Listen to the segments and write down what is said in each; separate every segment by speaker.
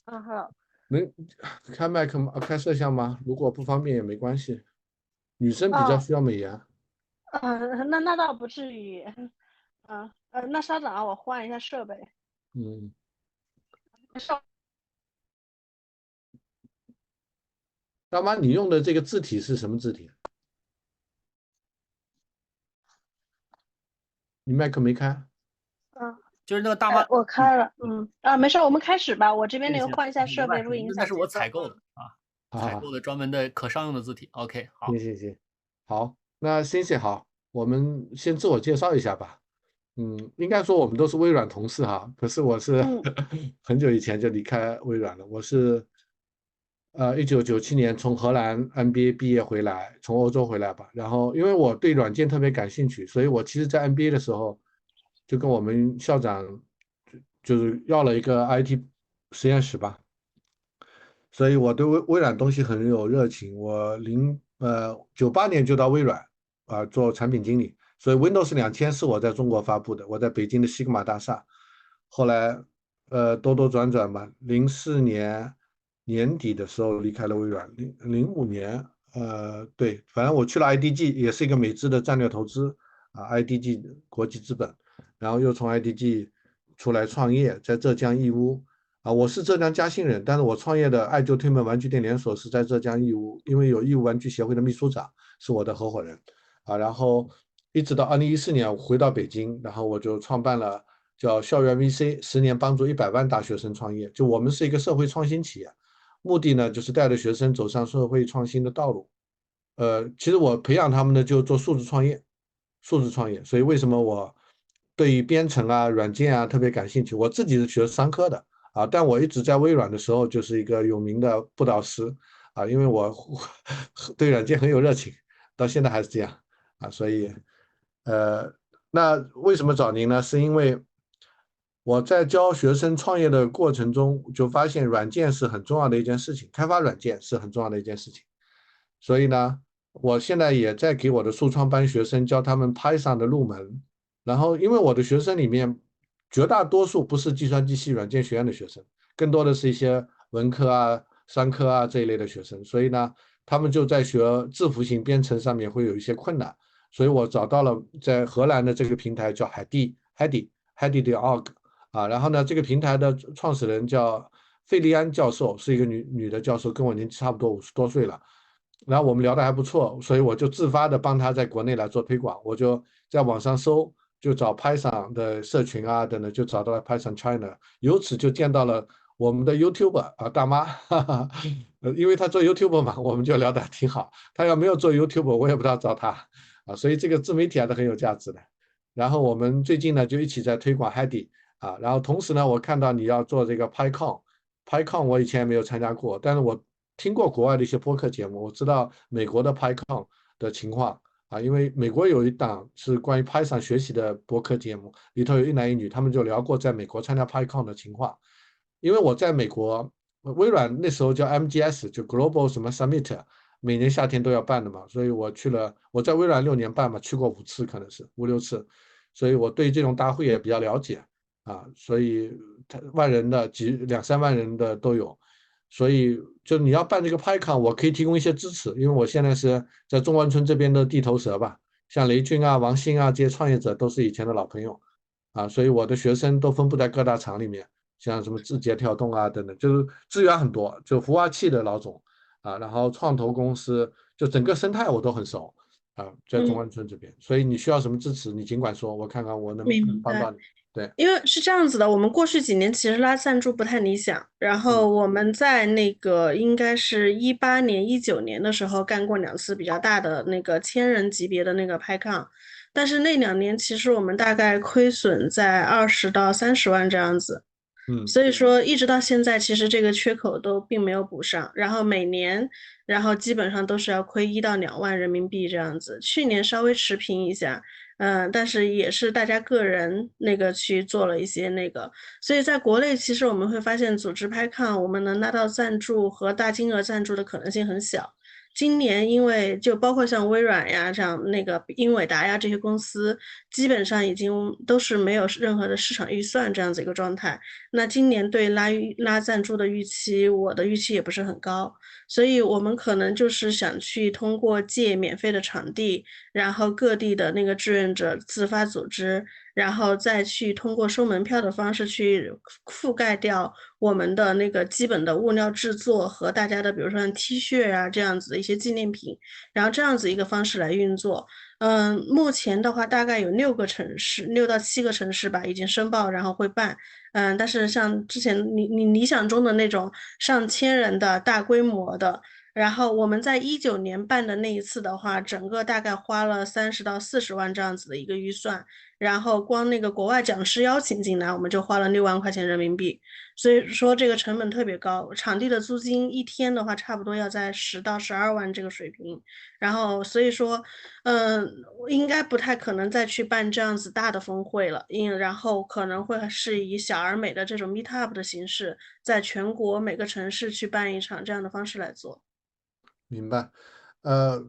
Speaker 1: 好。
Speaker 2: 能开麦克吗？开摄像吗？如果不方便也没关系。女生比较
Speaker 1: 哦，
Speaker 2: 需要美颜。
Speaker 1: 那倒不至于。那稍等啊，我换一下设备。
Speaker 2: 嗯，
Speaker 1: 稍
Speaker 2: 大妈，你用的这个字体是什么字体？你麦克没开？
Speaker 1: 嗯，
Speaker 3: 就是那个大妈，
Speaker 1: 我
Speaker 3: 嗯，
Speaker 1: 开了。没事儿，我们开始吧。我这边
Speaker 3: 行行，
Speaker 1: 那个换一下设备，
Speaker 3: 明白，
Speaker 1: 录影
Speaker 3: 那是我
Speaker 1: 小节奏。
Speaker 3: 采购的啊，采购
Speaker 2: 好好好，
Speaker 3: 的专门的可商用的字体。OK，好，
Speaker 2: 行行行，好，那谢谢好，我们先自我介绍一下吧。应该说我们都是微软同事哈，可是我是
Speaker 1: 嗯
Speaker 2: 很久以前就离开微软了。我是1997年从荷兰 MBA 毕业回来，从欧洲回来吧。然后因为我对软件特别感兴趣，所以我其实在 MBA 的时候就跟我们校长就是要了一个 IT 实验室吧。所以我对微软东西很有热情。我98年就到微软做产品经理，所以 Windows 2000是我在中国发布的，我在北京的西格玛大厦。后来兜兜转转吧，04年年底的时候离开了微软，05年对，反正我去了 IDG，也是一个美资的战略投资IDG 国际资本，然后又从 IDG 出来创业，在浙江义乌。我是浙江嘉兴人，但是我创业的爱就推门玩具店连锁是在浙江义乌，因为有义乌玩具协会的秘书长是我的合伙人然后一直到2014年我回到北京，然后我就创办了叫校园 VC，10年帮助100万大学生创业。就我们是一个社会创新企业，目的呢就是带着学生走上社会创新的道路。其实我培养他们呢就做数字创业，数字创业。所以为什么我对于编程软件特别感兴趣？我自己是学商科的但我一直在微软的时候就是一个有名的布导师因为我对软件很有热情，到现在还是这样所以呃，那为什么找您呢？是因为我在教学生创业的过程中，就发现软件是很重要的一件事情，开发软件是很重要的一件事情。所以呢，我现在也在给我的数创班学生教他们 Python 的入门。然后，因为我的学生里面绝大多数不是计算机系软件学院的学生，更多的是一些文科商科这一类的学生，所以呢，他们就在学字符型编程上面会有一些困难。所以我找到了在荷兰的这个平台叫海地的 org 然后呢，这个平台的创始人叫费利安教授，是一个女的教授，跟我年纪差不多50多岁了。然后我们聊得还不错，所以我就自发的帮他在国内来做推广。我就在网上搜，就找 Python 的社群等等，就找到了 Python China，由此就见到了我们的 YouTuber 大妈，哈哈，因为他做 YouTuber 嘛，我们就聊得挺好。他要没有做 YouTuber，我也不知道找他所以这个自媒体还是很有价值的。然后我们最近呢就一起在推广 Hadi 然后同时呢，我看到你要做这个 PyCon，PyCon 我以前没有参加过，但是我听过国外的一些播客节目，我知道美国的 PyCon 的情况因为美国有一档是关于 Python 学习的播客节目，里头有一男一女，他们就聊过在美国参加 PyCon 的情况。因为我在美国，微软那时候叫 MGS，就 Global 什么 Summit，每年夏天都要办的嘛，所以我去了，我在微软6年半嘛，去过5次，可能是5、6次，所以我对这种大会也比较了解所以他万人的2、3万人的都有，所以就你要办这个 PyCon，我可以提供一些支持，因为我现在是在中关村这边的地头蛇吧，像雷军王兴这些创业者都是以前的老朋友所以我的学生都分布在各大厂里面，像什么字节跳动等等，就是资源很多，就孵化器的老总然后创投公司，就整个生态我都很熟在中
Speaker 1: 嗯，
Speaker 2: 关村这边，所以你需要什么支持，你尽管说，我看看我能
Speaker 1: 明白。
Speaker 2: 帮到你。对，
Speaker 1: 因为是这样子的，我们过去几年其实拉赞助不太理想，然后
Speaker 2: 嗯
Speaker 1: 我们在那个应该是18年、19年的时候干过2次比较大的那个1000人级别的那个拍抗，但是那2年其实我们大概亏损在20到30万这样子。
Speaker 2: 嗯
Speaker 1: 所以说，一直到现在，其实这个缺口都并没有补上，然后每年，然后基本上都是要亏1到2万人民币这样子。去年稍微持平一下，但是也是大家个人那个去做了一些那个，所以在国内其实我们会发现，组织拍抗我们能拿到赞助和大金额赞助的可能性很小，今年因为就包括像微软呀、像那个英伟达呀这些公司，基本上已经都是没有任何的市场预算这样子一个状态。那今年对拉赞助的预期，我的预期也不是很高，所以我们可能就是想去通过借免费的场地，然后各地的那个志愿者自发组织。然后再去通过收门票的方式去覆盖掉我们的那个基本的物料制作和大家的，比如说像 T 恤啊这样子的一些纪念品，然后这样子一个方式来运作。目前的话大概有6个城市，6到7个城市吧，已经申报，然后会办。但是像之前你理想中的那种上千人的大规模的，然后我们在19年办的那一次的话，整个大概花了30到40万这样子的一个预算。然后光那个国外讲师邀请进来，我们就花了6万块钱人民币，所以说这个成本特别高。场地的租金一天的话，差不多要在10到12万这个水平，然后所以说，应该不太可能再去办这样子大的峰会了，然后可能会是以小而美的这种 meet up 的形式，在全国每个城市去办一场这样的方式来做。
Speaker 2: 明白。呃，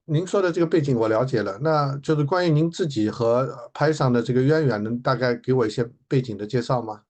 Speaker 2: 您说的这个背景我了解了，那就是关于您自己和拍上的这个渊源，能大概给我一些背景的介绍吗？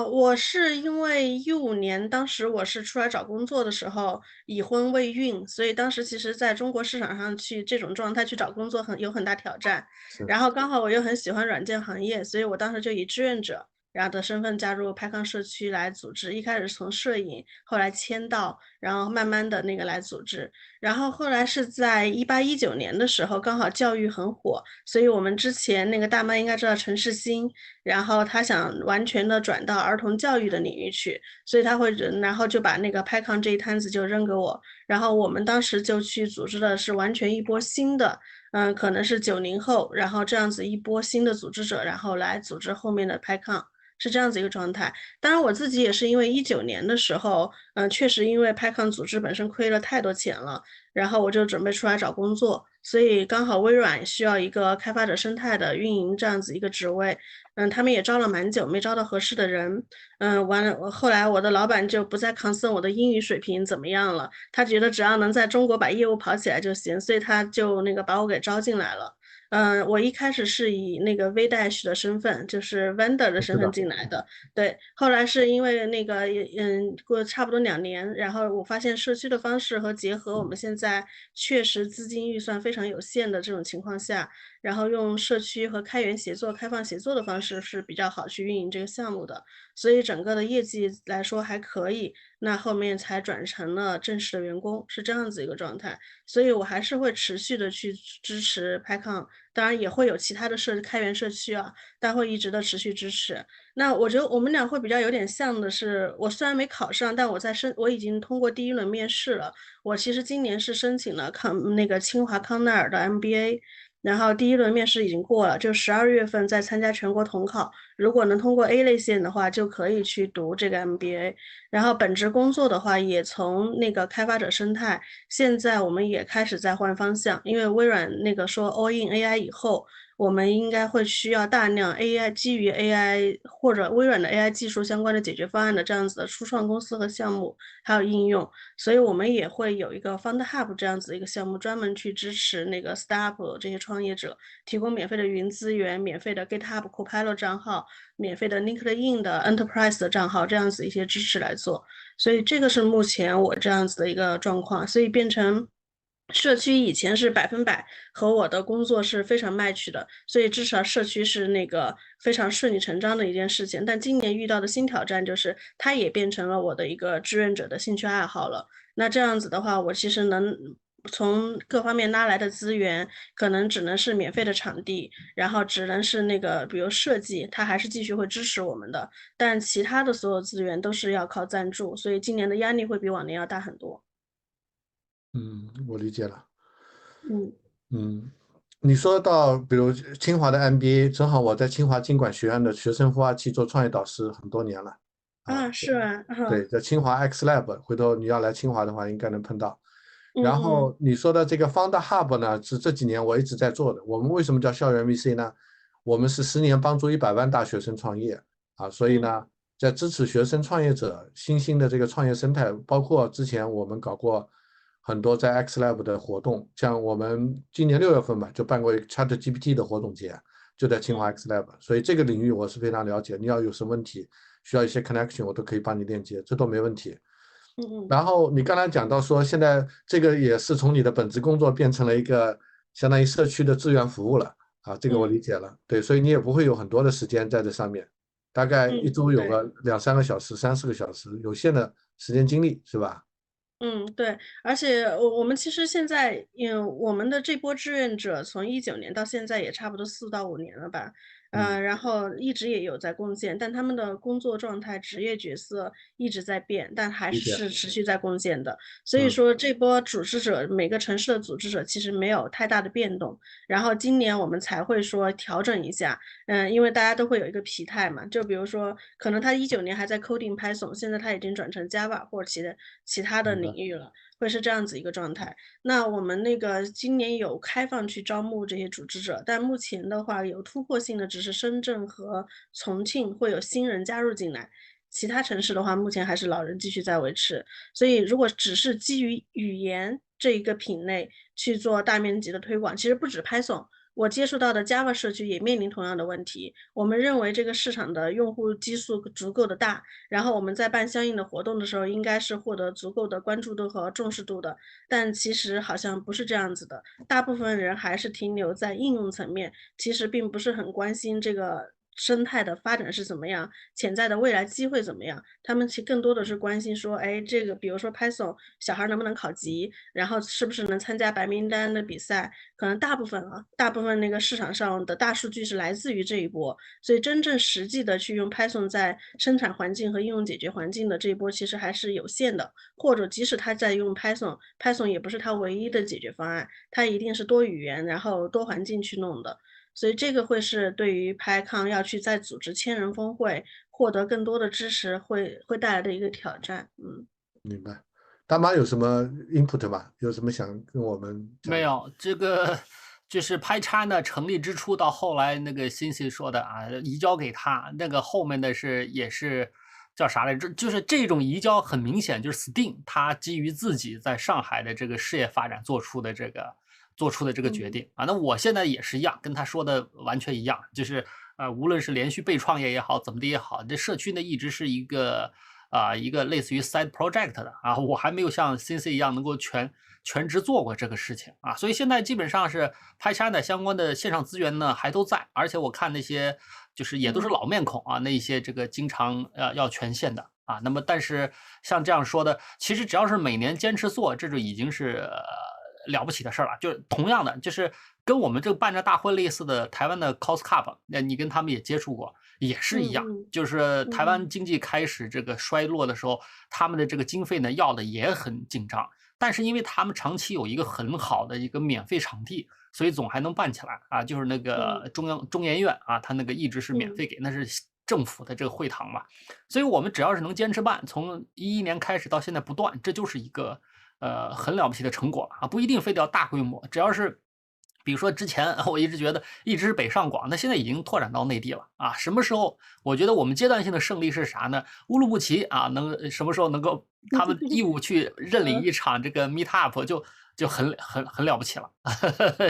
Speaker 1: 我是因为15年，当时我是出来找工作的时候已婚未孕，所以当时其实在中国市场上去这种状态去找工作有很大挑战。
Speaker 2: 是。
Speaker 1: 然后刚好我又很喜欢软件行业，所以我当时就以志愿者然后的身份加入拍抗社区来组织。一开始是从摄影，后来签到，然后慢慢的那个来组织。然后后来是在18、19年的时候，刚好教育很火，所以我们之前那个大妈应该知道陈世新。然后他想完全的转到儿童教育的领域去，所以他会，然后就把那个拍抗这一摊子就扔给我，然后我们当时就去组织的是完全一波新的，可能是90后，然后这样子一波新的组织者，然后来组织后面的拍抗。是这样子一个状态，当然我自己也是因为19年的时候，确实因为拍抗组织本身亏了太多钱了，然后我就准备出来找工作，所以刚好微软需要一个开发者生态的运营这样子一个职位，他们也招了蛮久，没招到合适的人。完了，后来我的老板就不再 concern 我的英语水平怎么样了，他觉得只要能在中国把业务跑起来就行，所以他就那个把我给招进来了。我一开始是以那个 V-Dash 的身份，就是 vendor 的身份
Speaker 2: 我知道。
Speaker 1: 进来的，对。后来是因为那个，过了差不多2年，然后我发现社区的方式和结合我们现在确实资金预算非常有限的这种情况下，然后用社区和开源协作、开放协作的方式是比较好去运营这个项目的，所以整个的业绩来说还可以。那后面才转成了正式的员工，是这样子一个状态。所以我还是会持续的去支持拍抗，当然也会有其他的开源社区啊，但会一直的持续支持。那我觉得我们俩会比较有点像的是，我虽然没考上，但我已经通过第一轮面试了。我其实今年是申请了那个清华康奈尔的 MBA，然后第一轮面试已经过了，就12月份再参加全国统考，如果能通过 A 类线的话，就可以去读这个 MBA。然后本职工作的话，也从那个开发者生态，现在我们也开始在换方向，因为微软那个说 All in AI 以后，我们应该会需要大量 AI 基于 AI 或者微软的 AI 技术相关的解决方案的这样子的初创公司和项目，还有应用，所以我们也会有一个 Fund Hub 这样子一个项目，专门去支持那个 Startup 这些创业者，提供免费的云资源、免费的 GitHub Copilot 账号、免费的 LinkedIn 的 Enterprise 的账号，这样子一些支持来做。所以这个是目前我这样子的一个状况，所以变成社区以前是100%和我的工作是非常 match 的，所以至少社区是那个非常顺理成章的一件事情。但今年遇到的新挑战就是，它也变成了我的一个志愿者的兴趣爱好了。那这样子的话，我其实能从各方面拉来的资源，可能只能是免费的场地，然后只能是那个比如设计，它还是继续会支持我们的。但其他的所有资源都是要靠赞助，所以今年的压力会比往年要大很多。
Speaker 2: 我理解了。
Speaker 1: 嗯
Speaker 2: 嗯，你说到比如清华的 MBA，正好我在清华经管学院的学生孵化器做创业导师很多年了。啊，
Speaker 1: 是吗？
Speaker 2: 对，在清华 X Lab，回头你要来清华的话，应该能碰到。然
Speaker 1: 嗯
Speaker 2: 后你说的这个 Founder Hub 呢，是这几年我一直在做的。我们为什么叫校园 VC 呢？我们是10年帮助100万大学生创业啊，所以
Speaker 1: 嗯
Speaker 2: 呢，在支持学生创业者新兴的这个创业生态，包括之前我们搞过很多在 XLab 的活动，像我们今年6月份吧，就办过一个 ChatGPT 的活动节，就在清华 XLab，所以这个领域我是非常了解。你要有什么问题，需要一些 connection，我都可以帮你链接，这都没问题。然后你刚才讲到说，现在这个也是从你的本职工作变成了一个相当于社区的志愿服务了啊，这个我理解了。对，所以你也不会有很多的时间在这上面，大概一周有个2-3个小时、3-4个小时，有限的时间精力，是吧？
Speaker 1: 对，而且我们其实现在，我们的这波志愿者从19年到现在也差不多4到5年了吧，然后一直也有在贡献，但他们的工作状态、职业角色一直在变，但还是持续在贡献的。所以说，这波组织者每个城市的组织者其实没有太大的变动，然后今年我们才会说调整一下，因为大家都会有一个疲态嘛，就比如说，可能他19年还在 coding Python，现在他已经转成 Java 或者其他的领域了，会是这样子一个状态。那我们那个今年有开放去招募这些组织者，但目前的话有突破性的只是深圳和重庆会有新人加入进来，其他城市的话目前还是老人继续在维持。所以如果只是基于语言这一个品类去做大面积的推广，其实不止 Python。我接触到的 Java 社区也面临同样的问题。我们认为这个市场的用户基数足够的大，然后我们在办相应的活动的时候，应该是获得足够的关注度和重视度的。但其实好像不是这样子的，大部分人还是停留在应用层面，其实并不是很关心这个生态的发展是怎么样，潜在的未来机会怎么样。他们其实更多的是关心说，哎，这个比如说 Python 小孩能不能考级，然后是不是能参加白名单的比赛。可能大部分那个市场上的大数据是来自于这一波，所以真正实际的去用 Python 在生产环境和应用解决环境的这一波其实还是有限的，或者即使他在用 Python 也不是他唯一的解决方案，它一定是多语言然后多环境去弄的。所以这个会是对于 PyCon 要去再组织千人峰会，获得更多的支持会带来的一个挑战。
Speaker 2: 明白。大妈有什么 input 吗？有什么想跟我们讲？
Speaker 3: 没有，这个就是PyChina成立之初到后来那个 Cici 说的啊，移交给他那个后面的也是叫啥来着？就是这种移交很明显就是 Steam 他基于自己在上海的这个事业发展做出的这个决定啊。那我现在也是一样，跟他说的完全一样，就是无论是连续被创业也好，怎么的也好，这社区呢一直是一个类似于 side project 的啊，我还没有像 CC 一样能够全职做过这个事情啊，所以现在基本上是PyChina相关的线上资源呢还都在，而且我看那些就是也都是老面孔啊，那些这个经常要权限的啊，那么但是像这样说的，其实只要是每年坚持做，这就已经是了不起的事儿了。就是同样的，就是跟我们这个办这大会类似的台湾的 COSCUP，那你跟他们也接触过，也是一样。就是台湾经济开始这个衰落的时候，他们的这个经费呢要的也很紧张，但是因为他们长期有一个很好的一个免费场地，所以总还能办起来啊。就是那个中研院啊，他那个一直是免费给，那是政府的这个会堂嘛。所以我们只要是能坚持办，从2011年开始到现在不断，这就是一个很了不起的成果啊，不一定非得要大规模，只要是比如说之前我一直觉得一直是北上广，那现在已经拓展到内地了啊。什么时候我觉得我们阶段性的胜利是啥呢？乌鲁木齐啊，什么时候能够他们义务去认领一场这个 meet up 就很了不起了。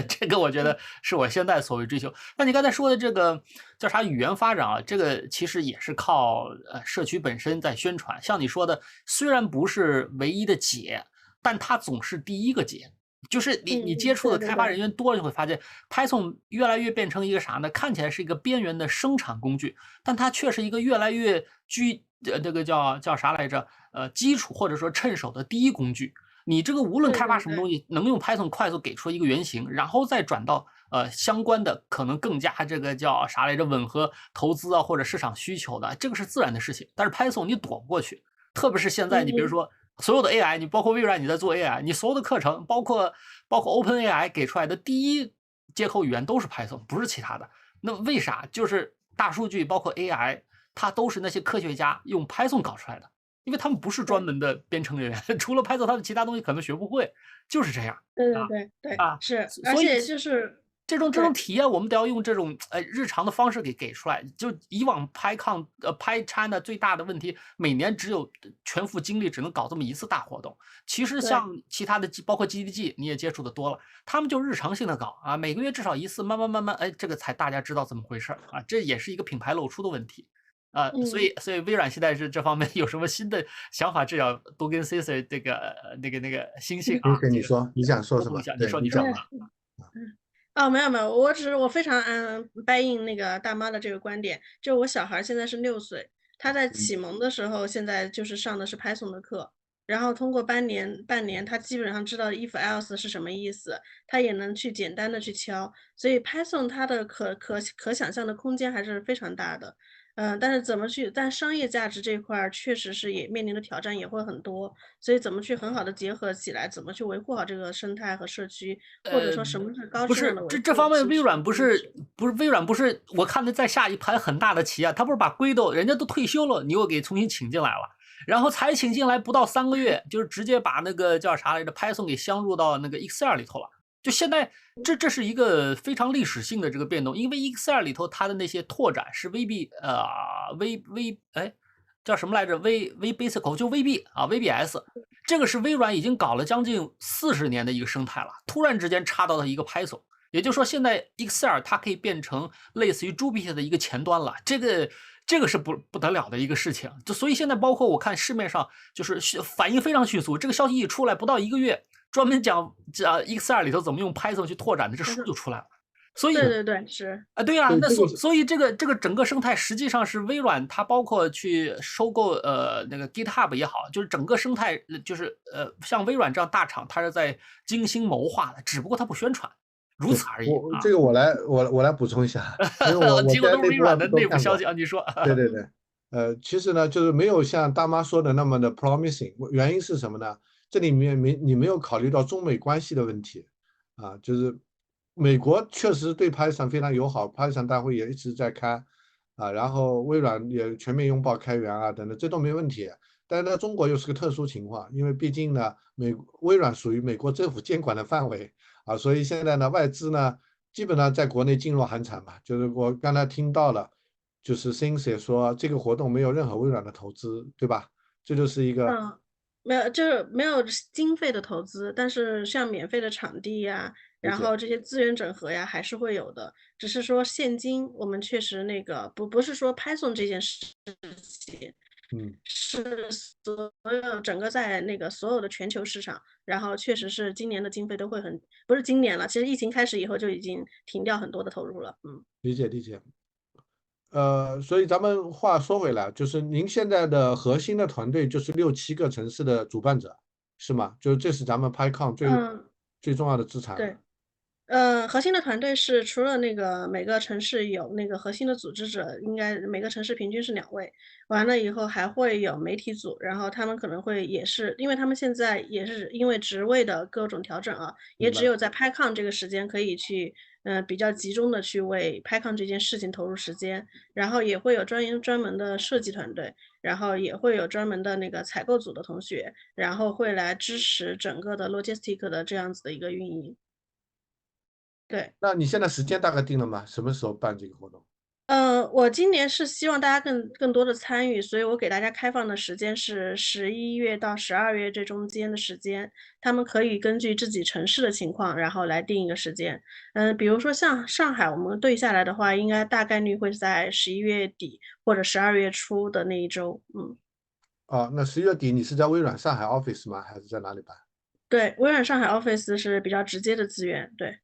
Speaker 3: 这个我觉得是我现在所谓追求。那你刚才说的这个叫啥语言发展啊，这个其实也是靠社区本身在宣传。像你说的，虽然不是唯一的解，但它总是第一个解。就是你接触的开发人员多了，就会发现 Python 越来越变成一个啥呢？看起来是一个边缘的生产工具，但它却是一个越来越这个叫啥来着？基础或者说趁手的第一工具。你这个无论开发什么东西，能用 Python 快速给出一个原型，然后再转到相关的可能更加这个叫啥来着？吻合投资啊或者市场需求的，这个是自然的事情。但是 Python 你躲不过去，特别是现在你比如说。所有的 AI， 你包括微软你在做 AI， 你所有的课程，包括 OpenAI 给出来的第一接口语言都是 Python， 不是其他的。那为啥？就是大数据包括 AI， 它都是那些科学家用 Python 搞出来的，因为他们不是专门的编程人员，除了 Python， 他们其他东西可能学不会，就是这样。
Speaker 1: 对，是，而且就是
Speaker 3: 这种体验，我们得要用这种日常的方式给出来。就以往拍China 最大的问题，每年只有全副精力只能搞这么一次大活动。其实像其他的包括 GDG 你也接触的多了，他们就日常性的搞啊，每个月至少一次，慢慢，这个才大家知道怎么回事啊，这也是一个品牌露出的问题。所以微软现在是这方面有什么新的想法？这要多跟 CC 这个那个星星啊，
Speaker 2: 你说你想说什么？
Speaker 3: 你说吧。
Speaker 1: 哦，没有，我非常拜应那个大妈的这个观点。就我小孩现在是6岁，他在启蒙的时候，现在就是上的是 Python 的课，然后通过半年，他基本上知道 if else 是什么意思，他也能去简单的去敲，所以 Python 它的可想象的空间还是非常大的。但是但商业价值这块儿确实是也面临的挑战也会很多，所以怎么去很好的结合起来，怎么去维护好这个生态和社区，或者说什么是高质量的维护，
Speaker 3: 这方面微软不是微软不是我看的在下一盘很大的棋啊，他不是把规斗人家都退休了，你又给重新请进来了，然后才请进来不到3个月，就是直接把那个叫啥来着 Python 给镶入到那个 Excel 里头了。就现在这是一个非常历史性的这个变动，因为 Excel 里头它的那些拓展是叫什么来着 VBasic 就 VB 啊 VBS， 这个是微软已经搞了将近40年的一个生态了，突然之间插到了一个 Python， 也就是说现在 Excel 它可以变成类似于 Jupyter 的一个前端了，这个是不得了的一个事情。就所以现在包括我看市面上就是反应非常迅速，这个消息一出来不到1个月，专门讲Excel 里头怎么用 Python 去拓展的这书就出来了。所以
Speaker 1: 对是
Speaker 3: 啊，对啊，那所以这个整个生态实际上是微软，它包括去收购那个 GitHub 也好，就是整个生态就是像微软这样大厂，它是在精心谋划的，只不过它不宣传，如此而已。
Speaker 2: 这个我来补充一下，因为我
Speaker 3: 结果都是微软的内部
Speaker 2: 消
Speaker 3: 息啊，你说？
Speaker 2: 对，其实呢，就是没有像大妈说的那么的 promising， 原因是什么呢？这里面你没有考虑到中美关系的问题啊，就是美国确实对 Python 非常友好，Python 大会也一直在开啊，然后微软也全面拥抱开源啊等等，这都没问题。但是呢，中国又是个特殊情况，因为毕竟呢，微软属于美国政府监管的范围啊，所以现在呢，外资呢基本上在国内噤若寒蝉吧。就是我刚才听到了，就是 Things 也说这个活动没有任何微软的投资，对吧？这就是一个
Speaker 1: 没有，就是没有经费的投资，但是像免费的场地呀，然后这些资源整合呀，还是会有的。只是说现今我们确实那个不是说 Python 这件事情，是所有整个在那个所有的全球市场，然后确实是今年的经费都会不是今年了，其实疫情开始以后就已经停掉很多的投入了。
Speaker 2: 理解。所以咱们话说回来，就是您现在的核心的团队就是6、7个城市的主办者，是吗？就这是咱们 PyCon 最重要的资产。
Speaker 1: 对。核心的团队是除了那个每个城市有那个核心的组织者，应该每个城市平均是2位。完了以后还会有媒体组，然后他们可能会也是，因为他们现在也是因为职位的各种调整啊，也只有在 PyCon 这个时间可以去，比较集中的去为 PyCon 这件事情投入时间。然后也会有专门的设计团队，然后也会有专门的那个采购组的同学，然后会来支持整个的 logistic 的这样子的一个运营。对，
Speaker 2: 那你现在时间大概定了吗？什么时候办这个活动？
Speaker 1: 我今年是希望大家更多的参与，所以我给大家开放的时间是11月到12月这中间的时间，他们可以根据自己城市的情况，然后来定一个时间。比如说像上海，我们对下来的话，应该大概率会在11月底或者12月初的那一周。
Speaker 2: 那11月底你是在微软上海 office 吗？还是在哪里办？
Speaker 1: 对，微软上海 office 是比较直接的资源，对。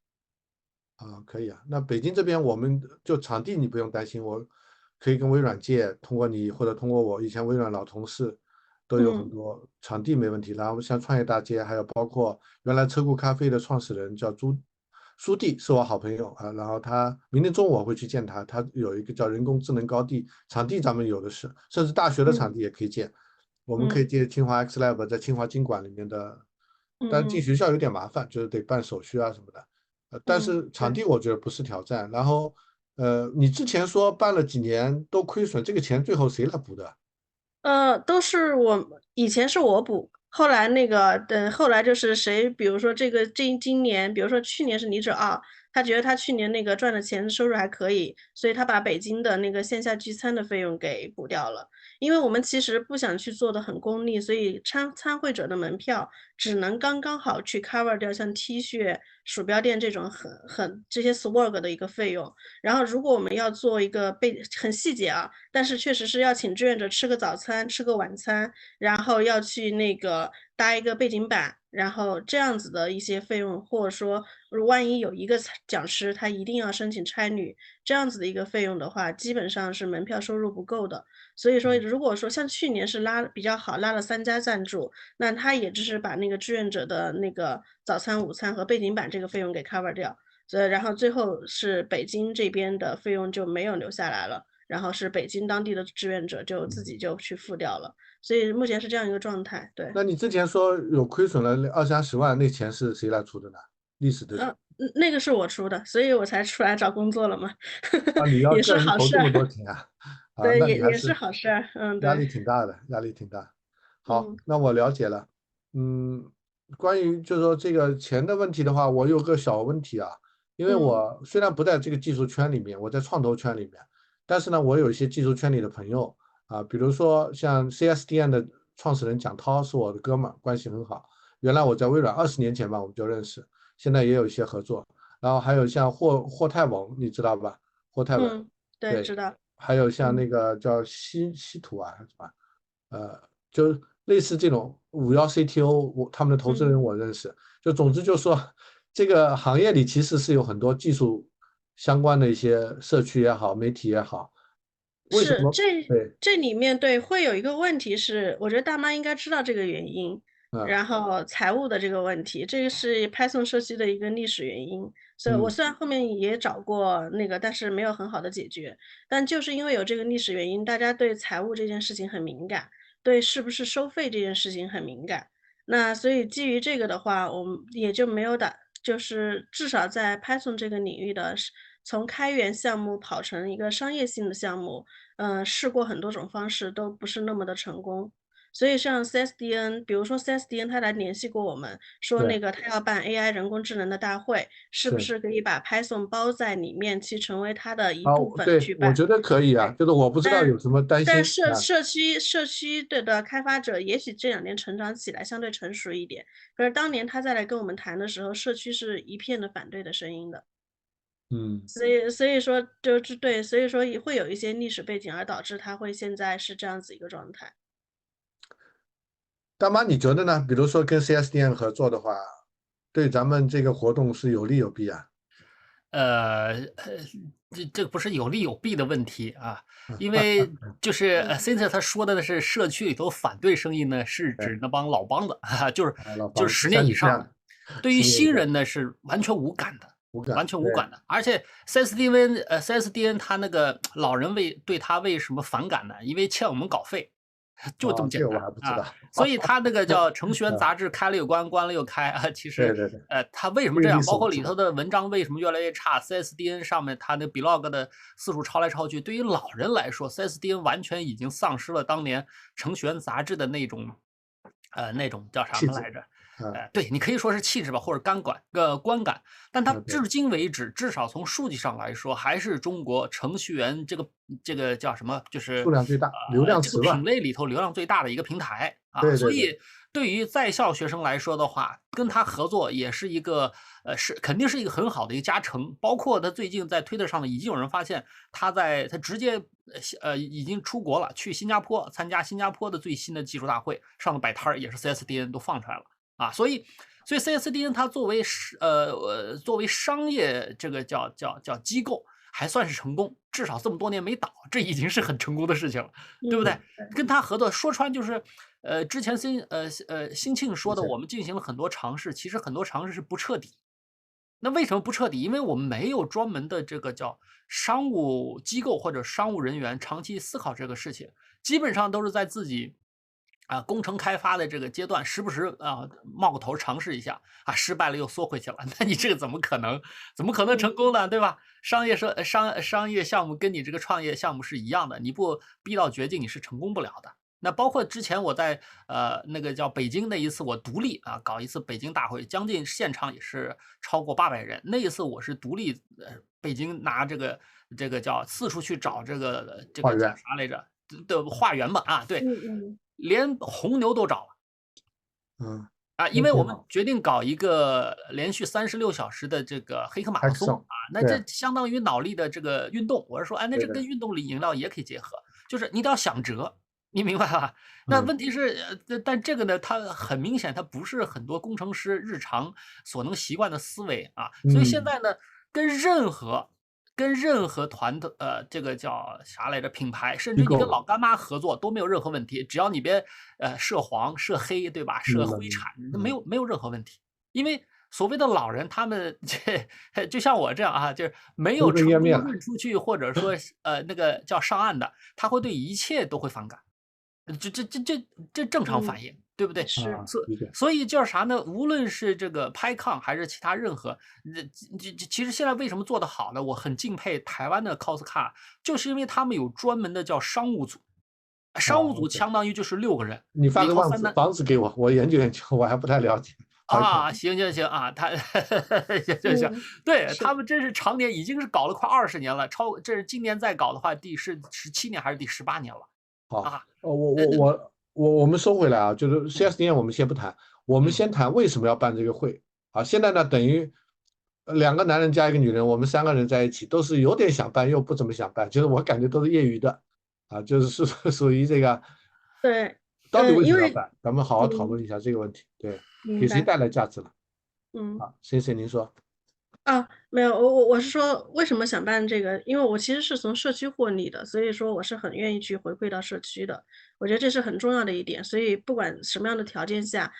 Speaker 2: 可以啊。那北京这边我们就场地你不用担心，我可以跟微软借，通过你或者通过我以前微软老同事都有很多场地没问题。然后像创业大街，还有包括原来车库咖啡的创始人叫苏弟，是我好朋友啊。然后他明天中午我会去见他，他有一个叫人工智能高地场地，咱们有的是，甚至大学的场地也可以借。我们可以借清华 X Lab 在清华经管里面的，但是进学校有点麻烦，就是得办手续啊什么的。但是场地我觉得不是挑战。然后，你之前说办了几年都亏损，这个钱最后谁来补的？
Speaker 1: 都是以前是我补，后来那个后来就是谁，比如说今年，比如说去年是李者2，他觉得他去年那个赚的钱收入还可以，所以他把北京的那个线下聚餐的费用给补掉了。因为我们其实不想去做的很功利，所以参会者的门票只能刚刚好去 cover 掉像 T 恤、鼠标垫这种这些 swag 的一个费用。然后如果我们要做一个很细节啊，但是确实是要请志愿者吃个早餐、吃个晚餐，然后要去那个搭一个背景板，然后这样子的一些费用，或者说万一有一个讲师他一定要申请差旅，这样子的一个费用的话，基本上是门票收入不够的。所以说，如果说像去年是比较好，拉了3家赞助，那他也只是把那个志愿者的那个早餐、午餐和背景板这个费用给 cover 掉，所以然后最后是北京这边的费用就没有留下来了，然后是北京当地的志愿者就自己就去付掉了，所以目前是这样一个状态。对，
Speaker 2: 那你之前说有亏损了20-30万，那钱是谁来出的呢？历史的
Speaker 1: 那个是我出的，所以我才出来找工作了嘛，
Speaker 2: 啊，你要
Speaker 1: 也
Speaker 2: 个人
Speaker 1: 是好事
Speaker 2: 投这么多钱啊？啊，
Speaker 1: 对，
Speaker 2: 那你还
Speaker 1: 也是好事儿，
Speaker 2: 压力
Speaker 1: 对，
Speaker 2: 挺大的，压力挺大。好，
Speaker 1: 嗯
Speaker 2: 那我了解了。关于就是说这个钱的问题的话，我有个小问题啊，因为
Speaker 1: 嗯
Speaker 2: 我虽然不在这个技术圈里面，我在创投圈里面，但是呢，我有一些技术圈里的朋友啊，比如说像 CSDN 的创始人蒋涛是我的哥们儿，关系很好。原来我在微软20年前吧，我们就认识，现在也有一些合作。然后还有像霍太文，你知道吧？霍太文，
Speaker 1: 对，
Speaker 2: 对，
Speaker 1: 知道，
Speaker 2: 还有像那
Speaker 1: 嗯。
Speaker 2: 个叫稀土啊，是吧？就类似这种51CTO，他们的投资人我认识。就总之就说，这个行业里其实是有很多技术相关的一些社区也好，媒体也好。为什么？
Speaker 1: 是这
Speaker 2: 对，
Speaker 1: 这里面对会有一个问题是，我觉得大妈应该知道这个原因，
Speaker 2: 嗯
Speaker 1: 然后财务的这个问题，这个是 Python 社区的一个历史原因。所以我
Speaker 2: 嗯，
Speaker 1: 虽然后面也找过那个，但是没有很好的解决。但就是因为有这个历史原因，大家对财务这件事情很敏感，对是不是收费这件事情很敏感。那所以基于这个的话，我们也就没有就是至少在 Python 这个领域的从开源项目跑成一个商业性的项目。试过很多种方式，都不是那么的成功。所以像 CSDN，比如说 CSDN，他来联系过我们，说
Speaker 2: 对，
Speaker 1: 那个他要办 AI 人工智能的大会，是不
Speaker 2: 是。
Speaker 1: 是可以把 Python 包在里面，去成为它的一
Speaker 2: 啊，
Speaker 1: 部分
Speaker 2: 对，
Speaker 1: 去办？
Speaker 2: 我觉得可以啊，
Speaker 1: 对，
Speaker 2: 就是我不知道有
Speaker 1: 但
Speaker 2: 什么担心
Speaker 1: 但社
Speaker 2: 啊。
Speaker 1: 社区社区的开发者，也许这2年成长起来相对成熟一点，可是当年他再来跟我们谈的时候，社区是一片的反对的声音的。
Speaker 2: 嗯，
Speaker 1: 所以说就是对，所以说也会有一些历史背景，而导致他会现在是这样子一个状态。
Speaker 2: 大妈，你觉得呢？比如说跟 CSDN 合作的话，对咱们这个活动是有利有弊啊？
Speaker 3: 呃，这不是有利有弊的问题啊，因为就是Cynthia 他说的是社区里头反对声音呢，是
Speaker 2: 对，
Speaker 3: 指那帮老帮子，就是
Speaker 2: 老帮
Speaker 3: 就是10年
Speaker 2: 像你这样
Speaker 3: 以上的，对于
Speaker 2: 10年以上
Speaker 3: 新人呢是完全无感的，
Speaker 2: 无感，
Speaker 3: 完全无
Speaker 2: 对
Speaker 3: 感的。而且 CSDN 他那个老人对他为什么反感呢？因为欠我们稿费，就这么
Speaker 2: 这个我
Speaker 3: 简单啊。
Speaker 2: 还不知道。
Speaker 3: 所以他那个叫程序员
Speaker 2: 啊，
Speaker 3: 杂志开了又关，关了又开啊。其实，
Speaker 2: 对对对，
Speaker 3: 他为什么这样？
Speaker 2: 这个历史
Speaker 3: 包括
Speaker 2: 我知道。
Speaker 3: 里头的文章为什么越来越差？CSDN 上面他那 blog 的四处抄来抄去，对于老人来说，CSDN 完全已经丧失了当年程序员杂志的那种叫什
Speaker 2: 气质
Speaker 3: 么来着？
Speaker 2: 啊，
Speaker 3: 对你可以说是气质吧，或者观感，但它
Speaker 2: 对，
Speaker 3: 至今为止，至少从数据上来说，还是中国程序员这个叫什么，就是
Speaker 2: 数量最大，流量
Speaker 3: 这个
Speaker 2: 池吧。
Speaker 3: 品类里头流量最大的一个平台啊。
Speaker 2: 对对对，
Speaker 3: 所以对于在校学生来说的话，跟他合作也是一个肯定是一个很好的一个加成。包括他最近在推特上呢，已经有人发现他直接已经出国了，去新加坡参加新加坡的最新的技术大会，上的摆摊儿也是 CSDN 都放出来了。啊，所以 CSDN 它作为商业这个叫机构，还算是成功，至少这么多年没倒，这已经是很成功的事情了，对不对？跟他合作，说穿就是，之前兴庆说的，
Speaker 2: 之前
Speaker 3: 我们进行了很多尝试，其实很多尝试是不彻底。那为什么不彻底？因为我们没有专门的这个叫商务机构或者商务人员长期思考这个事情，基本上都是在自己工程开发的这个阶段，时不时冒个头尝试一下啊，失败了又缩回去了。那你这个怎么可能成功呢？对吧？商业项目跟你这个创业项目是一样的，你不逼到绝境，你是成功不了的那包括之前我在那个叫北京那一次我独立啊搞一次北京大会，将近现场也是超过800人。那一次我是独立北京拿这个叫四处去找这个叫啥来着的化缘嘛啊，对，连红牛都找了。因为我们决定搞一个连续36小时的这个黑客马拉松啊，那这相当于脑力的这个运动。我是说，那这跟运动里饮料也可以结合，就是你都要想辙，你明白吧？那问题是，但这个呢，它很明显，它不是很多工程师日常所能习惯的思维啊。所以现在呢，跟任何团的这个叫啥来着品牌，甚至你跟老干妈合作都没有任何问题，只要你别涉黄涉黑，对吧？涉灰产没有任何问题，因为所谓的老人他们就像我这样啊，就是没有成功运出去或者说那个叫上岸的，他会对一切都会反感，这正常反应。对不对？
Speaker 1: 是，
Speaker 3: 所以叫啥呢？无论是这个拍抗还是其他任何，其实现在为什么做得好呢？我很敬佩台湾的 Coscar， 就是因为他们有专门的叫商务组，商务组相当于就是6个人。
Speaker 2: 你发个房子给我，我研究研究，我还不太了解。
Speaker 3: 行啊，行，对他们真是常年已经是搞了快20年了，这是今年再搞的话，第17年还是第18年了。
Speaker 2: 好，我们收回来啊，就是 4S 店我们先不谈，我们先谈为什么要办这个会啊？现在呢，等于2个男人加1个女人，我们3个人在一起，都是有点想办又不怎么想办，就是我感觉都是业余的啊，就是属于这个。
Speaker 1: 对，
Speaker 2: 到底为什么要办？咱们好好讨论一下这个问题。对，给谁带来价值了？先生您说。
Speaker 1: 没有，我是说为什么想办这个？因为我其实是从社区获利的，所以说我是很愿意去回馈到社区的。我觉得这是很重要的一点。所以不管什么样的条件下，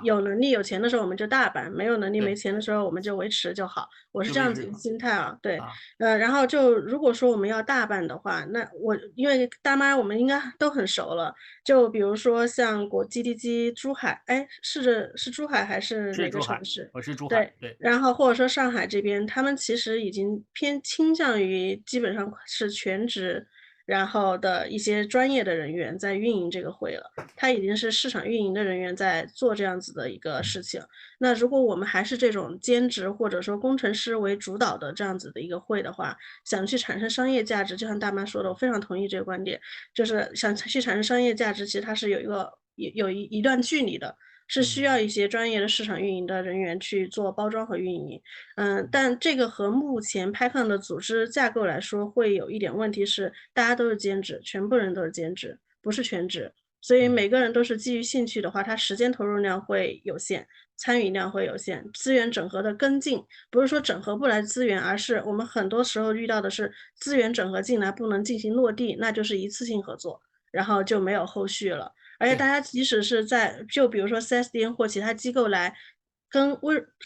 Speaker 1: 有能力有钱的时候我们就大办，没有能力没钱的时候我们就维持就好。我是这样子一个心态啊，对。然后就如果说我们要大办的话，那因为大妈我们应该都很熟了，就比如说像GDG珠海，是珠海还是哪个城市？
Speaker 3: 我是珠海，对。
Speaker 1: 然后或者说上海这边，他们其实已经偏倾向于基本上是全职，然后的一些专业的人员在运营这个会了，他已经是市场运营的人员在做这样子的一个事情。那如果我们还是这种兼职或者说工程师为主导的这样子的一个会的话，想去产生商业价值，就像大妈说的，我非常同意这个观点，就是想去产生商业价值，其实它是有一段距离的。是需要一些专业的市场运营的人员去做包装和运营，但这个和目前拍抗的组织架构来说，会有一点问题是，大家都是兼职，全部人都是兼职，不是全职，所以每个人都是基于兴趣的话，他时间投入量会有限，参与量会有限，资源整合的跟进，不是说整合不来资源，而是我们很多时候遇到的是资源整合进来不能进行落地，那就是一次性合作，然后就没有后续了。而且大家即使是就比如说 4S 店或其他机构来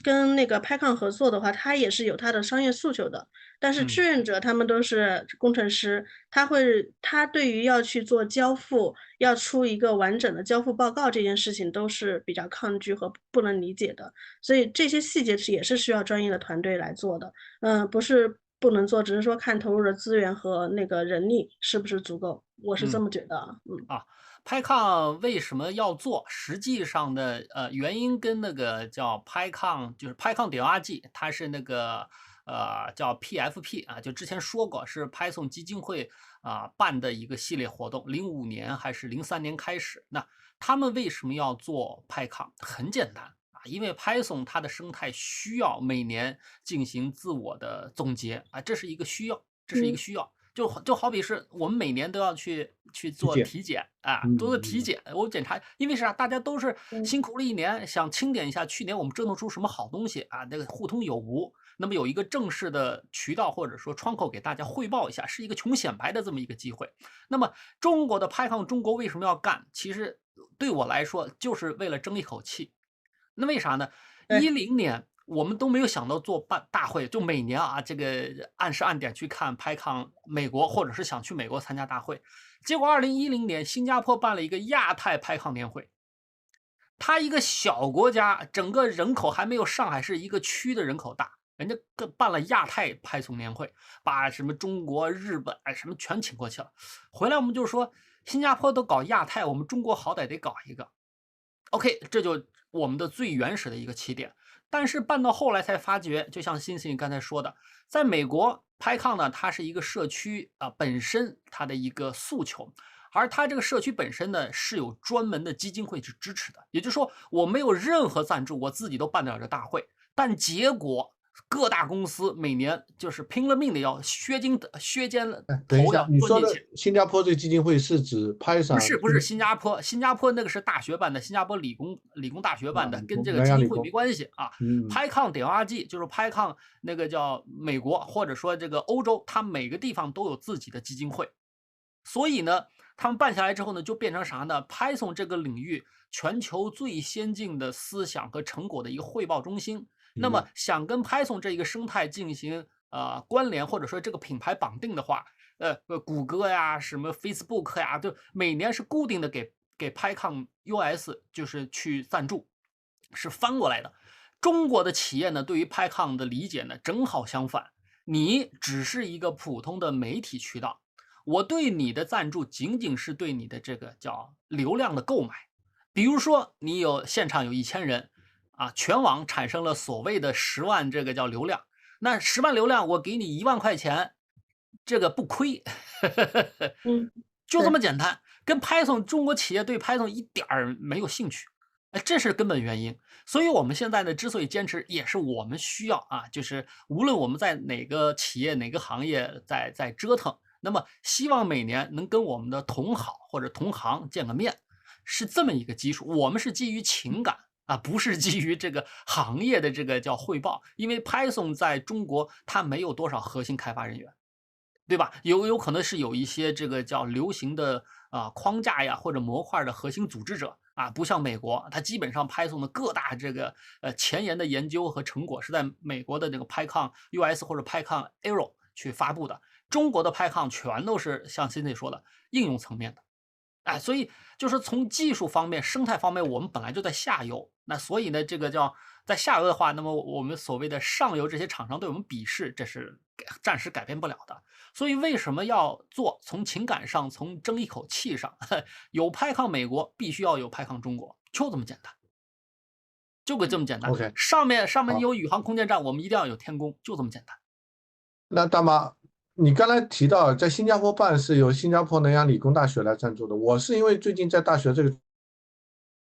Speaker 1: 跟那个拍抗合作的话，他也是有他的商业诉求的。但是志愿者他们都是工程师，他对于要去做交付，要出一个完整的交付报告这件事情都是比较抗拒和不能理解的。所以这些细节也是需要专业的团队来做的。不是不能做，只是说看投入的资源和那个人力是不是足够，我是这么觉得。
Speaker 3: 拍抗为什么要做？实际上的原因跟那个叫拍抗，就是拍抗点挖剂，它是那个叫 PFP 啊，就之前说过是拍送基金会办的一个系列活动，05年还是03年开始。那他们为什么要做拍抗？很简单因为 Python 它的生态需要每年进行自我的总结这是一个需要，就好比是我们每年都要去做体检做体检，我检查，因为啥？大家都是辛苦了一年，想清点一下去年我们折腾出什么好东西那个互通有无。那么有一个正式的渠道或者说窗口给大家汇报一下，是一个穷显摆的这么一个机会。那么中国的拍抗，中国为什么要干？其实对我来说，就是为了争一口气。那为啥呢？10年。我们都没有想到做办大会，就每年这个按时按点去看拍抗美国，或者是想去美国参加大会。结果2010年新加坡办了一个亚太拍抗年会，它一个小国家，整个人口还没有上海市一个区的人口大，人家办了亚太拍送年会，把什么中国、日本什么全请过去了。回来我们就说，新加坡都搞亚太，我们中国好歹得搞一个。OK，这就我们的最原始的一个起点。但是办到后来才发觉，就像星星刚才说的，在美国拍抗呢，它是一个社区本身它的一个诉求，而它这个社区本身呢是有专门的基金会去支持的。也就是说，我没有任何赞助，我自己都办得了这大会，但结果各大公司每年就是拼了命的要削尖
Speaker 2: 等一下，
Speaker 3: 头要
Speaker 2: 你说的
Speaker 3: 钻进去。
Speaker 2: 新加坡这个基金会是指拍上
Speaker 3: 不是新加坡，新加坡那个是大学办的，新加坡理工大学办的，跟这个基金会没关系啊。拍抗点挖机就是拍抗那个叫美国或者说这个欧洲，它每个地方都有自己的基金会，所以呢，他们办下来之后呢，就变成啥呢？Python 这个领域全球最先进的思想和成果的一个汇报中心。那么想跟 Python 这一个生态进行关联，或者说这个品牌绑定的话，谷歌呀，什么 Facebook 呀，就每年是固定的给 PyCon US 就是去赞助，是翻过来的。中国的企业呢，对于 PyCon 的理解呢，正好相反，你只是一个普通的媒体渠道，我对你的赞助仅仅是对你的这个叫流量的购买。比如说你现场有1000人全网产生了所谓的10万这个叫流量，那10万流量我给你1万块钱，这个不亏。就这么简单。跟 Python 中国企业对 Python 一点儿没有兴趣，这是根本原因。所以我们现在呢，之所以坚持，也是我们需要就是无论我们在哪个企业哪个行业在折腾，那么希望每年能跟我们的同好或者同行见个面，是这么一个基础。我们是基于情感不是基于这个行业的这个叫汇报，因为 Python 在中国它没有多少核心开发人员，对吧？有可能是有一些这个叫流行的框架呀或者模块的核心组织者不像美国，它基本上 Python 的各大这个前沿的研究和成果是在美国的这个 PyCon US 或者 PyCon Aero 去发布的，中国的 PyCon 全都是像 Cindy 说的应用层面的。所以就是从技术方面、生态方面，我们本来就在下游。那所以呢，这个叫在下游的话，那么我们所谓的上游这些厂商对我们鄙视，这是暂时改变不了的。所以为什么要做？从情感上，从争一口气上，有PyCon美国，必须要有PyCon中国，就这么简单，就这么简单。
Speaker 2: OK，
Speaker 3: 上面有宇航空间站，我们一定要有天宫，就这么简单。
Speaker 2: 那大妈，你刚才提到在新加坡办是由新加坡南洋理工大学来赞助的，我是因为最近在大学这个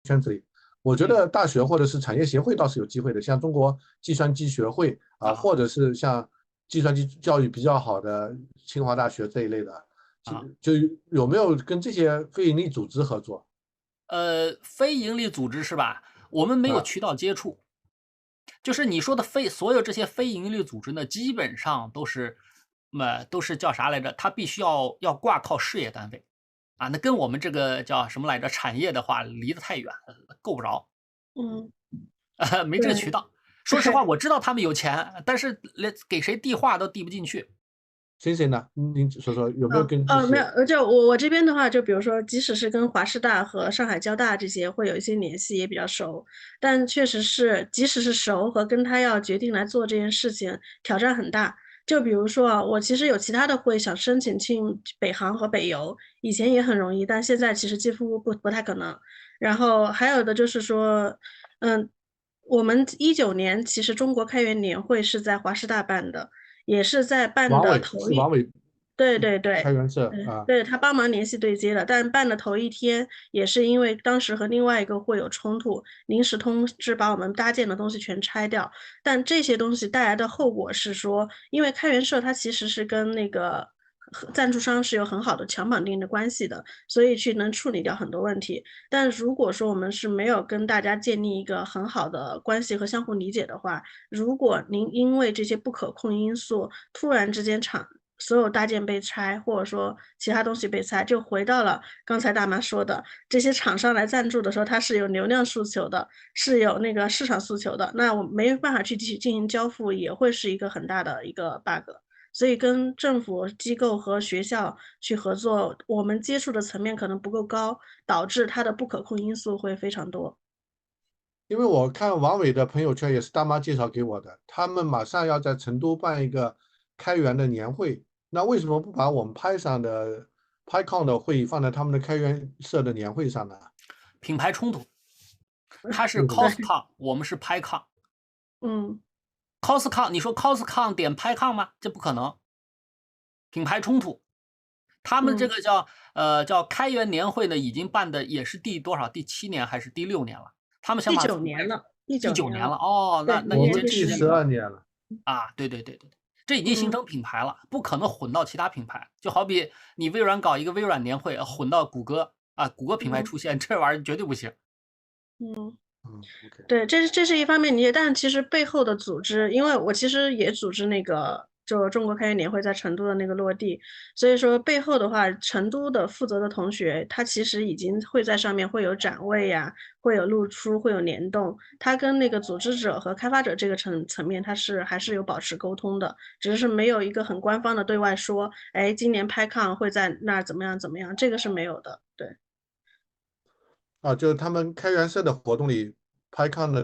Speaker 2: 圈子里，我觉得大学或者是产业协会倒是有机会的，像中国计算机学会或者是像计算机教育比较好的清华大学这一类的，就有没有跟这些非营利组织合作？
Speaker 3: 非营利组织是吧？我们没有渠道接触。就是你说的所有这些非营利组织呢，基本上都是叫啥来着？它必须要挂靠事业单位那跟我们这个叫什么来着？产业的话离得太远，够不着。没这个渠道。说实话，我知道他们有钱，但是连给谁递话都递不进去。
Speaker 2: 谁呢？您说说有没有跟
Speaker 1: 没有，就我这边的话，就比如说，即使是跟华师大和上海交大这些会有一些联系，也比较熟，但确实是，即使是熟和跟他要决定来做这件事情，挑战很大。就比如说我其实有其他的会想申请进北航和北邮，以前也很容易，但现在其实几乎不太可能。然后还有的就是说，我们19年其实中国开源年会是在华师大办的。也是在办的头一，
Speaker 2: 王伟，
Speaker 1: 对，
Speaker 2: 开源社
Speaker 1: 对，他帮忙联系对接了，但办的头一天也是因为当时和另外一个会有冲突，临时通知把我们搭建的东西全拆掉。但这些东西带来的后果是说，因为开源社它其实是跟那个赞助商是有很好的强绑定的关系的，所以去能处理掉很多问题。但如果说我们是没有跟大家建立一个很好的关系和相互理解的话，如果您因为这些不可控因素突然之间所有搭建被拆，或者说其他东西被拆，就回到了刚才大妈说的，这些厂商来赞助的时候，它是有流量诉求的，是有那个市场诉求的，那我没办法去进行交付，也会是一个很大的一个 bug。所以跟政府机构和学校去合作，我们接触的层面可能不够高，导致它的不可控因素会非常多。
Speaker 2: 因为我看王伟的朋友圈也是大妈介绍给我的，他们马上要在成都办一个开源的年会，那为什么不把我们Python的 PyCon 的会议放在他们的开源社的年会上呢？
Speaker 3: 品牌冲突，它是
Speaker 2: 对
Speaker 3: CosCon，我们是 PyCon。
Speaker 1: 嗯，
Speaker 3: CosCon，你说 CosCon 点 PyCon 吗？这不可能，品牌冲突。他们这个叫开源年会呢，已经办的也是第多少？第7年还是第6年了？他们想
Speaker 1: 第
Speaker 3: 把
Speaker 1: 9年了，第
Speaker 3: 第
Speaker 1: 9
Speaker 3: 9
Speaker 1: 年了。
Speaker 3: 年了哦，
Speaker 1: 对，
Speaker 3: 那
Speaker 2: 我
Speaker 3: 已经
Speaker 2: 们第
Speaker 1: 明年第10
Speaker 2: 12
Speaker 1: 年。
Speaker 2: 年了。
Speaker 3: 啊，对，这已经形成品牌了，不可能混到其他品牌。就好比你微软搞一个微软年会，混到谷歌啊，谷歌品牌出现，这玩意儿绝对不行。
Speaker 2: OK，
Speaker 1: 对，这是一方面理解，但其实背后的组织，因为我其实也组织那个就中国开源年会在成都的那个落地，所以说背后的话，成都的负责的同学，他其实已经会在上面会有展位呀，会有露出，会有联动，他跟那个组织者和开发者这个层面，他还是有保持沟通的，只是没有一个很官方的对外说，哎，今年 PyCon 会在那儿怎么样怎么样，这个是没有的，对。
Speaker 2: 就是他们开源社的活动里，PyCon 的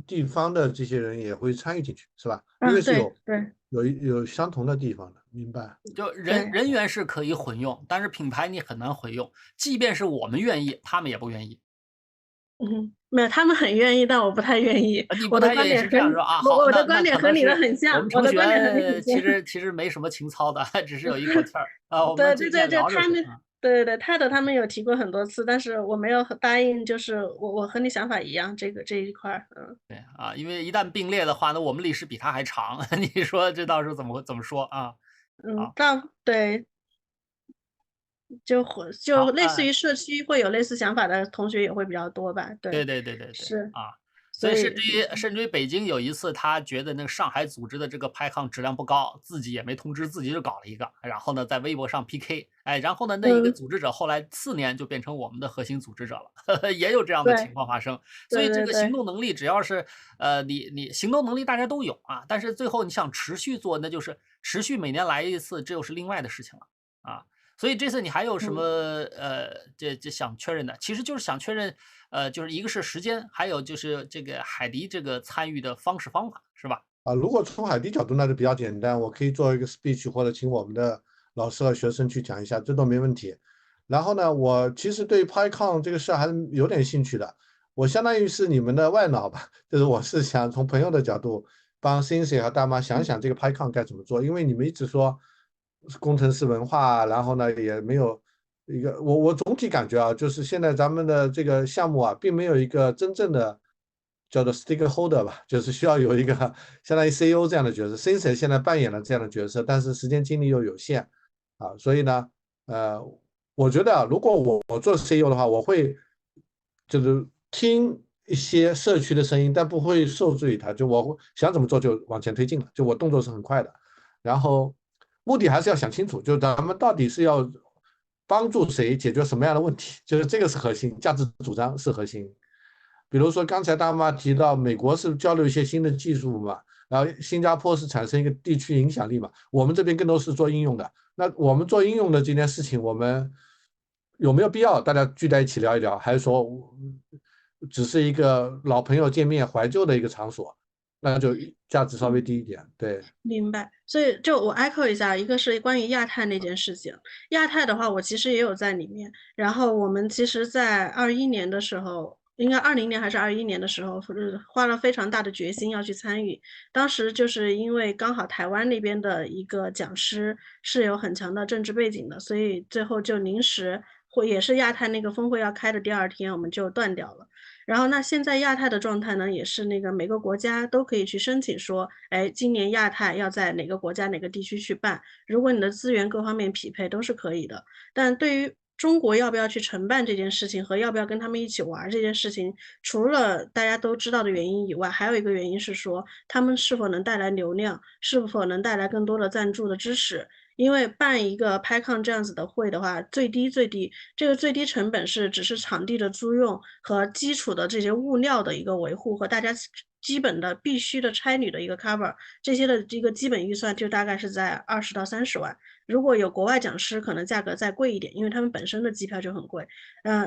Speaker 2: 地方的这些人也会参与进去，是吧？因为是
Speaker 1: 对对
Speaker 2: 有相同的地方的，明白？
Speaker 3: 就
Speaker 1: 对。
Speaker 3: 人员是可以混用，但是品牌你很难混用，即便是我们愿意，他们也不愿意。
Speaker 1: 没有，他们很愿意，但我不太愿意。
Speaker 3: 你不
Speaker 1: 我的
Speaker 3: 太愿意是这
Speaker 1: 观点和
Speaker 3: 样说啊？好，
Speaker 1: 我的
Speaker 3: 那
Speaker 1: 观点和你的
Speaker 3: 可能是
Speaker 1: 很像，
Speaker 3: 我们同
Speaker 1: 我的观点和你很像。
Speaker 3: 学其实没什么情操的，只是有一口气儿啊。我们最近
Speaker 1: 对对对，就他们，
Speaker 3: 聊就是啊。
Speaker 1: 对泰德他们有提过很多次，但是我没有答应，就是我和你想法一样，这一块儿，
Speaker 3: 对啊，因为一旦并列的话，那我们历史比他还长，你说这到时候怎么说啊？好，
Speaker 1: 对，就
Speaker 3: 好，
Speaker 1: 类似于社区会有类似想法的同学也会比较多吧，对，
Speaker 3: 对
Speaker 1: 是，
Speaker 3: 啊。所以
Speaker 1: 所以
Speaker 3: 甚至于北京有一次，他觉得那个上海组织的这个 PyCon 质量不高，自己也没通知，自己就搞了一个，然后呢，在微博上 PK，哎，然后呢，那一个组织者后来4年就变成我们的核心组织者了，也有这样的情
Speaker 1: 对
Speaker 3: 况发生。所以这个行
Speaker 1: 对对对。
Speaker 3: 动能力，只要是你行动能力大家都有啊，但是最后你想持续做，那就是持续每年来一次，这又是另外的事情了啊。所以这次你还有什么这想确认的？其实就是想确认，就是一个是时间，还有就是这个海迪这个参与的方式方法，是吧？
Speaker 2: 如果从海迪角度那就比较简单，我可以做一个 speech 或者请我们的老师和学生去讲一下，这都没问题。然后呢，我其实对 PyCon 这个事还是有点兴趣的，我相当于是你们的外脑吧，就是我是想从朋友的角度帮 Cincinnati 和大妈想想这个 PyCon 该怎么做，因为你们一直说工程师文化，然后呢也没有一个我总体感觉就是现在咱们的这个项目并没有一个真正的叫做 stakeholder 吧，就是需要有一个相当于 CEO 这样的角色。Cincinnati 现在扮演了这样的角色，但是时间精力又有限所以呢，我觉得如果我做 CEO 的话，我会就是听一些社区的声音，但不会受制于它，就我想怎么做就往前推进了，就我动作是很快的。然后目的还是要想清楚，就咱们到底是要帮助谁解决什么样的问题，就是这个是核心，价值主张是核心。比如说刚才大妈提到美国是交流一些新的技术嘛，然后新加坡是产生一个地区影响力嘛，我们这边更多是做应用的。那我们做应用的这件事情，我们有没有必要大家聚在一起聊一聊，还是说只是一个老朋友见面怀旧的一个场所？那就价值稍微低一点，对。
Speaker 1: 明白，所以就我 echo 一下，一个是关于亚太那件事情。亚太的话，我其实也有在里面。然后我们其实，在21年的时候，应该20年还是21年的时候，花了非常大的决心要去参与。当时就是因为刚好台湾那边的一个讲师是有很强的政治背景的，所以最后就临时也是亚太那个峰会要开的第2天，我们就断掉了。然后那现在亚太的状态呢，也是那个每个国家都可以去申请说，哎，今年亚太要在哪个国家哪个地区去办，如果你的资源各方面匹配都是可以的。但对于中国要不要去承办这件事情和要不要跟他们一起玩这件事情，除了大家都知道的原因以外，还有一个原因是说，他们是否能带来流量，是否能带来更多的赞助的支持。因为办一个 PyCon 这样子的会的话，最低这个最低成本只是场地的租用和基础的这些物料的一个维护和大家基本的必须的差旅的一个 cover，这些的这个基本预算就大概是在20到30万。如果有国外讲师，可能价格再贵一点，因为他们本身的机票就很贵。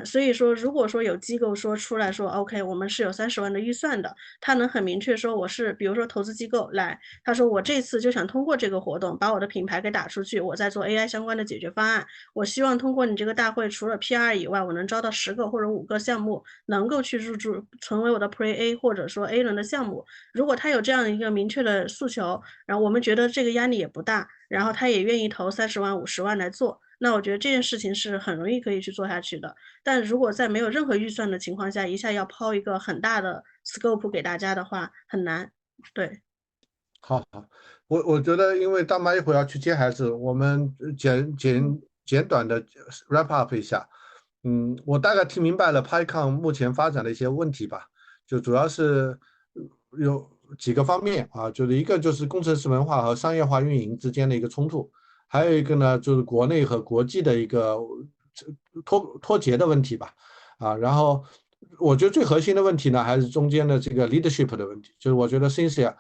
Speaker 1: 所以说如果说有机构说出来说 OK，我们是有30万的预算的，他能很明确说我是比如说投资机构来，他说我这次就想通过这个活动把我的品牌给打出去，我在做 AI 相关的解决方案，我希望通过你这个大会，除了 PR 以外，我能招到10个或者5个项目，能够去入驻成为我的 Pre A 或者说 A 轮的项目。如果他有这样一个明确的诉求，然后我们觉得这个压力也不大，然后他也愿意投30万、50万来做，那我觉得这件事情是很容易可以去做下去的。但如果在没有任何预算的情况下，一下要抛一个很大的 scope 给大家的话，很难。对，
Speaker 2: 好，我觉得，因为大妈一会儿要去接孩子，我们简短的 wrap up 一下。我大概听明白了 PyCon 目前发展的一些问题吧，就主要是有几个方面啊，就是一个就是工程师文化和商业化运营之间的一个冲突，还有一个呢就是国内和国际的一个脱节的问题吧，然后我觉得最核心的问题呢还是中间的这个 leadership 的问题，就是我觉得 Cynthia，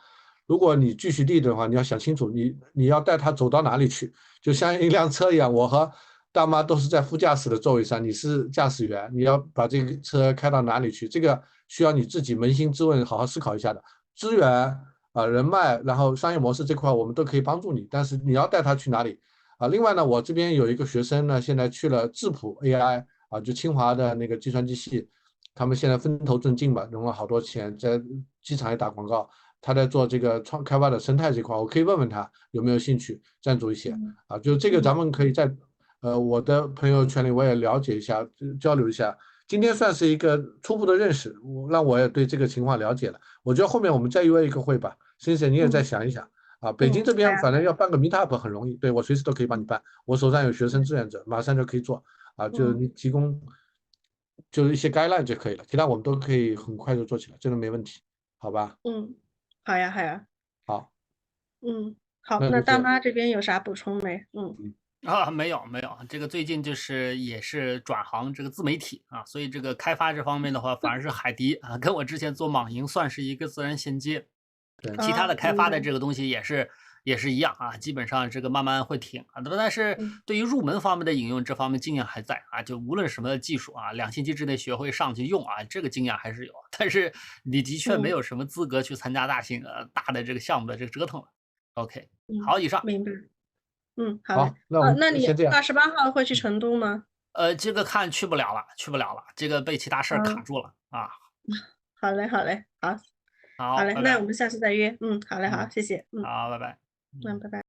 Speaker 2: 如果你继续 lead 的话，你要想清楚你要带他走到哪里去，就像一辆车一样，我和大妈都是在副驾驶的座位上，你是驾驶员，你要把这个车开到哪里去？这个需要你自己扪心自问，好好思考一下的。资源人脉，然后商业模式这块我们都可以帮助你，但是你要带他去哪里另外呢，我这边有一个学生呢，现在去了智谱 AI 就清华的那个计算机系，他们现在分头正进吧，融了好多钱，在机场也打广告。他在做这个开发的生态这块，我可以问问他有没有兴趣赞助一些就这个咱们可以在我的朋友圈里我也了解一下，交流一下。今天算是一个初步的认识，让我也对这个情况了解了。我觉得后面我们再约一个会吧，星星你也再想一想北京这边反正要办个 meetup 很容易，对我随时都可以帮你办，我手上有学生志愿者，马上就可以做就是你提供就是一些 guideline 就可以了，其他我们都可以很快就做起来，这个没问题，好吧？
Speaker 1: 好呀，好呀。
Speaker 2: 好，
Speaker 1: 好，那大妈这边有啥补充没？
Speaker 3: 没有，这个最近就是也是转行这个自媒体所以这个开发这方面的话，反而是海迪跟我之前做网银算是一个自然衔接。其他的开发的这个东西也是一样基本上这个慢慢会停但是对于入门方面的应用，这方面经验还在就无论什么技术2星期之内学会上去用这个经验还是有，但是你的确没有什么资格去参加大的这个项目的这个折腾了。OK， 好，以上。
Speaker 1: 明白。好嘞。
Speaker 2: 那我们
Speaker 1: 那你
Speaker 2: 先这样。
Speaker 1: 28号会去成都吗？
Speaker 3: 这个看去不了了，这个被其他事儿卡住了
Speaker 1: 好嘞，好嘞，好嘞，
Speaker 3: 好，
Speaker 1: 那我们下次再约。好嘞，好，谢谢。
Speaker 3: 好，拜拜。
Speaker 1: 拜拜。